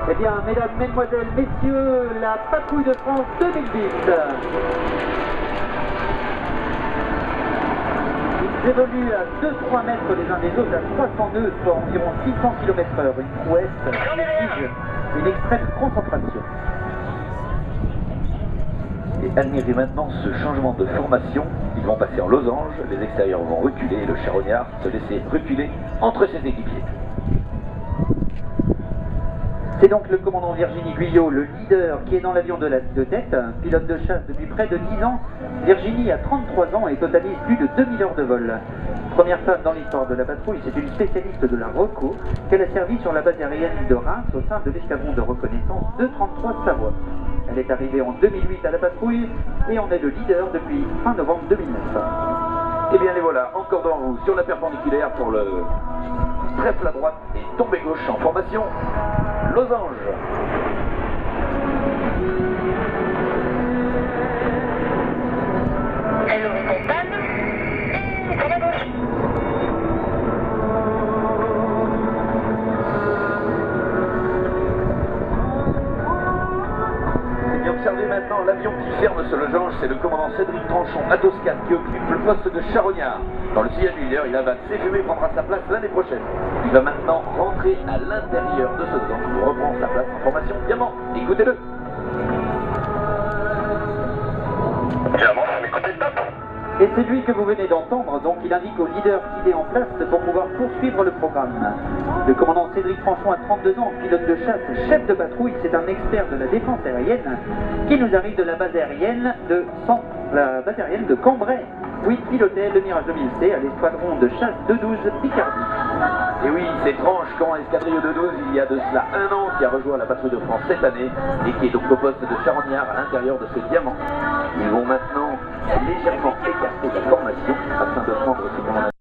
Eh bien, mesdames, mesdemoiselles, messieurs, la patrouille de France 2010. Ils évoluent à 2-3 mètres les uns des autres, à 300 nœuds, soit environ 600 km/h. Une prouesse qui exige une extrême concentration. Et admirez maintenant ce changement de formation. Ils vont passer en losange, les extérieurs vont reculer et le charognard se laisser reculer entre ses équipiers. C'est donc le commandant Virginie Guyot, le leader, qui est dans l'avion de tête, pilote de chasse depuis près de 10 ans. Virginie a 33 ans et totalise plus de 2000 heures de vol. Première femme dans l'histoire de la patrouille, c'est une spécialiste de la ROCO qu'elle a servi sur la base aérienne de Reims au sein de l'escadron de reconnaissance 233 Savoie. Elle est arrivée en 2008 à la patrouille et en est le leader depuis fin novembre 2009. Et bien les voilà, encore devant vous, sur la perpendiculaire pour le trèfle à droite et tombée gauche en formation. Losange. Elle horizontale et sur la gauche. Et bien observez maintenant l'avion qui ferme ce losange, c'est le commandant Cédric Tranchon à Toscane qui occupe le poste de charognard. Dans le sillage leader, il avale ses fumées et prendra sa place l'année prochaine. Il va maintenant rentrer à l'intérieur de ce losange pour reprendre sa place en formation diamant. Écoutez-le. Diamant, écoutez le top. Et c'est lui que vous venez d'entendre, donc il indique au leader qu'il est en place pour pouvoir poursuivre le programme. Le commandant Cédric Tranchon a 32 ans, pilote de chasse, chef de patrouille, c'est un expert de la défense aérienne qui nous arrive de la base aérienne de Cambrai, où il pilotait le Mirage 2000C à l'escadron de chasse 212 Picardie. Et oui, c'est étrange quand Escadrille 212, il y a de cela 1 an, qui a rejoint la patrouille de France cette année et qui est donc au poste de charognard à l'intérieur de ce diamant. Ils vont maintenant légèrement écarter la formation afin de prendre ce qu'on